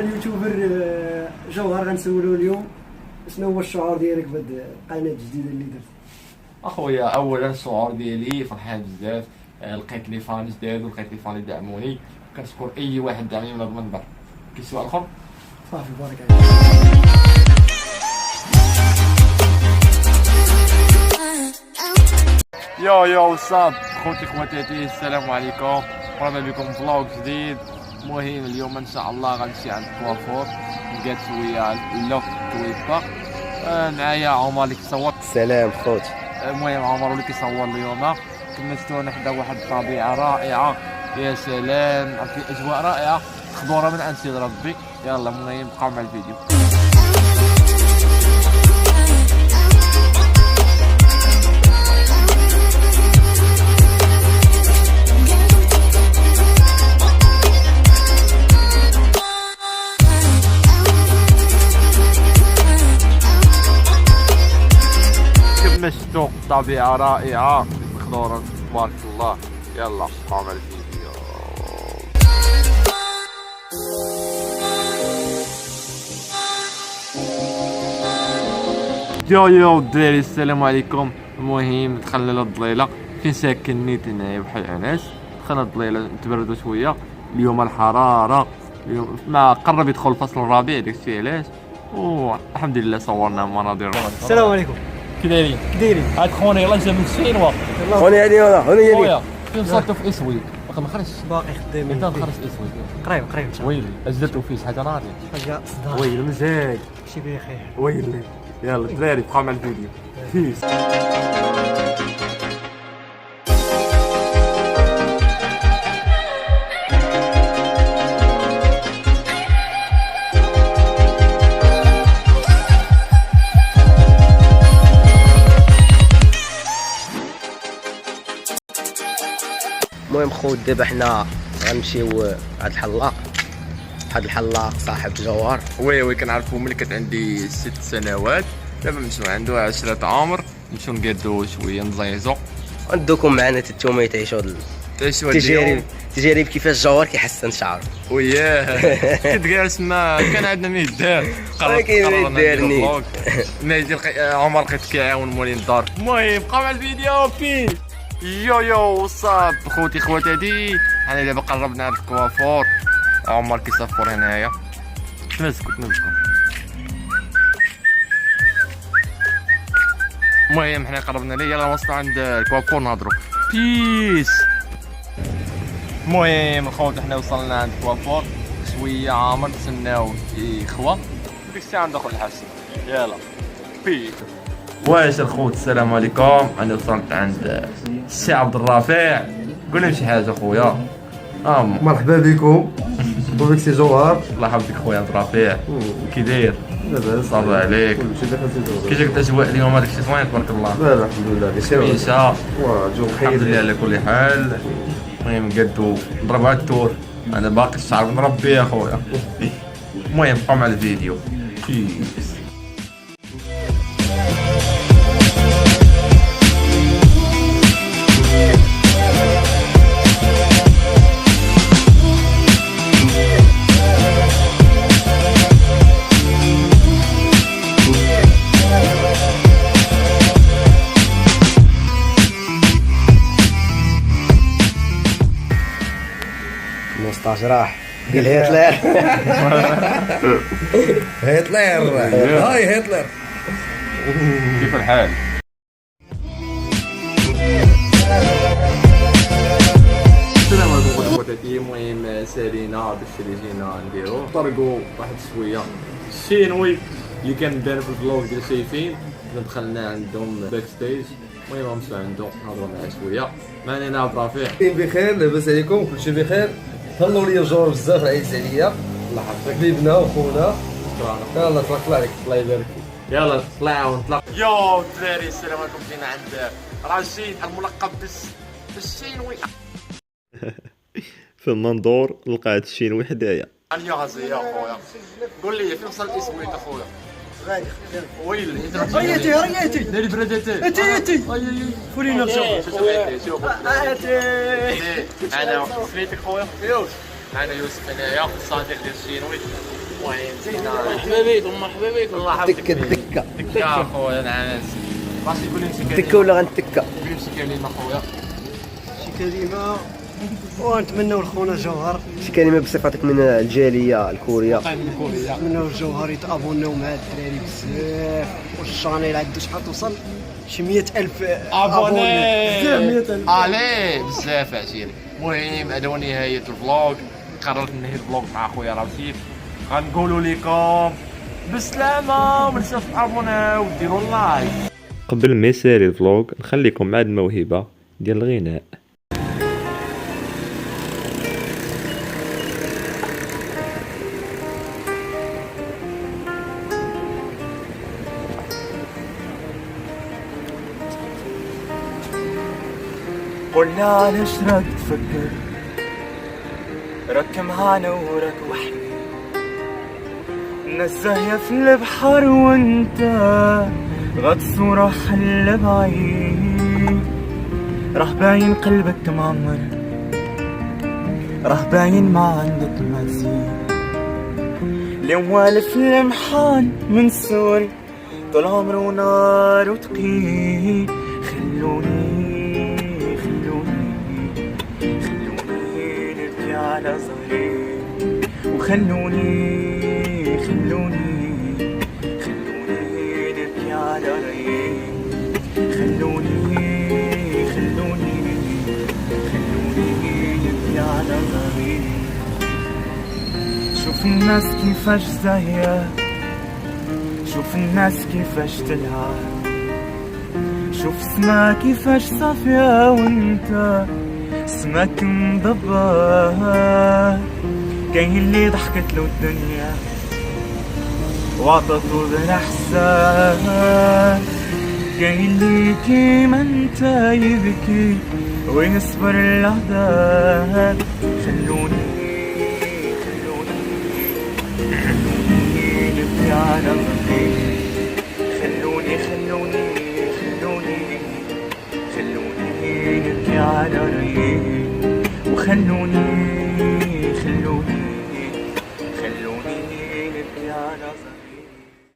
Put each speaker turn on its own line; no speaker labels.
اليوتيوبر جوهر غنسولو اليوم شنو هو الشعور ديالك بهاد القناه الجديده اللي درت؟
اخويا اولا الشعور ديالي فرحان بزاف. لقيت لي فان جداد ولقيت لي فان يدعموني. كنشكر اي واحد دعمني من هذا المنبر. كاين سؤال اخر؟
صافي بارك عليك.
يو وصاب خوتي خواتاتي، السلام عليكم، مرحبا بكم فلوق جديد. المهم اليوم ان شاء الله غنمشي عند الكوافور نقاد شويه اللوك تويبا. معايا عمر اللي كيصور.
سلام خوت.
المهم عمر اللي كيصور اليوم. تمشتونا حدا واحد الطبيعه رائعه، يا سلام، عرفتي اجواء رائعه خضوره من عند سيد ربي. يلا المهم بقاو مع الفيديو. شفتوا طبيعة رائعة خضورة تبارك الله. يلا بقاو مع الفيديو. يو الدراري السلام عليكم. المهم دخلنا للضليلة فين ساكن نيت هنايا بحال عناس. دخلنا الضليلة نتبردو شوية. اليوم الحرارة اليوم ما قرب يدخل الفصل الربيع، داكشي علاش. والحمد لله صورنا مناظر.
السلام عليكم.
كي دايرين؟ هاد خونا يلاه جا من الشينوا.
هوني هادي هوني
خويا فين وصلتوا في اسويك؟ باقي ما خرجتش؟
باقي خدامين.
انت خرج اسويك
قريب ان شاء الله.
ويلي اجدتو فيه شحال راضي؟
حاجه صداع.
ويلي مزاج.
شي بخير.
ويلي يلا الدراري بقاو مع الفيديو. بيس.
المهم خوت دابا حنا غنمشيو عند الحلاق. هاد الحلاق صاحب جوهر.
وي كنعرفو ملي كانت عندي 6 سنوات. دابا نمشيو عنده 10 عمر، نمشيو نقادو شويه نزيزو.
ندوكم معنا تتوما تعيشوا تجارب كيفاش جوهر كيحسن شعره.
وياه كنت جالس ما كان عندنا ما يدار.
قررنا
ما يدير عمر لقيت كيعاون مولين الدار. المهم بقاو مع الفيديو. بيس. يو وصاب خوتي خواتاتي، حنا دابا قربنا عند الكوافور. عمر كيصفر هنايا. تمسكوا المهم حنا قربنا ليه. يلا وصلنا عند الكوافور نهضروا. بيس. المهم الخوت حنا وصلنا عند الكوافور. شويه عامر تسناو اخوه ديك الساعه ندخل الحبس. يلا بيس. واش الخوت السلام عليكم. انا وصلت عند السي عبد الرافع. قول لهم شي حاجه خويا.
مرحبا بكم. بوبك سي جوهر.
الله يحفظك خويا عبد الرافع. كي داير؟
لاباس
صافا عليك.
كلشي بخير سي جوهر.
كي جاك الاجواء اليوم هذاك الشيء زوين تبارك الله.
لا الحمد لله بخير.
عيشه
جو
الحمد
خير.
لله على كل حال. المهم قدو نضرب على التور. انا باقي الشعر نربي يا خويا. المهم بقاو مع الفيديو. بيس.
الموستاج راح قال هتلر.
هتلر. هاي هتلر.
كيف الحال؟ السلام عليكم خواتاتي. المهم سالينا باش اللي جينا نديرو طرقوا واحد شويه الشينوي اللي كان داير في الفلوق ديال شايفين. دخلنا عندهم باك ستيج. المهم غنمشيو عندهم نهضروا معاه شويه. معنا هنا عبد الرفيع.
بخير لاباس عليكم كلشي بخير. هلاو ليا جوهر بزاف عزيز عليا.
الله يحفظك.
حبيبنا وخونا.
شكرا.
يلا تبارك الله عليك.
الله يبارك فيك. يلا طلع ونطلق. يو الدراري السلام عليكم. جينا عند رشيد الملقب بالشينوي.
في المنظور لقيت الشينوي حدايا.
اليوغازي يا خويا. قول لي فين وصل الاسم وين اخويا؟
غادي
ويلي
رياتي
ديري برادتي
اتي خلينا نشوف.
شوف انا سميتك خويا يوسف. انا يوسف هنايا صديق ديال الشينوي. المهم زينا
مرحبا بكم
الله يحفظك
دكة دكة
دكة اخويا العناس باش يقول لي شي كلمة
دكة ولا غنتكة؟
قول لي شي كلمة اخويا
شي كلمه ونتمنوا لخونا جوهر،
شي كلمة بصفتك من الجالية الكورية.
نتمنوا الجوهر يتابوناو مع الدراري بزاف، والشانيل عنده شحال توصل شي 100,000
ابوني
بزاف 100,000.
عليه بزاف عشيري. المهم هذا هو نهاية الفلوق. قررت ننهي الفلوق مع خويا رشيد. غنقولوا لكم بالسلامة وما تنساوش تابوناو وديروا لايك.
قبل ما يسالي الفلوغ نخليكم مع هاد الموهبة ديال الغناء.
قولنا علاش راك تفكر، راك معانا وراك وحدي، الناس زاهية في البحر وانت غطس وراح حل بعيد. راه باين قلبك معمر، راه باين ما عندك مزيد، اليوم والف المحان من صغري طول عمره نار وتقيل. خلوني نبكي على ظهري، وخلوني نبكي على رأيي. خلوني نبكي على ظهري. شوف الناس كيفاش زاهية، شوف الناس كيفاش تلعب، شوف سما كيفاش صافية وانت سماك مضبّر. كاين اللي ضحكت له الدنيا وعطته بلا حساب، كاين اللي كيما انت يبكي ويصبر العذاب. خلوني نبكي على ظهري. خلوني نبكي على رأيي، وخلوني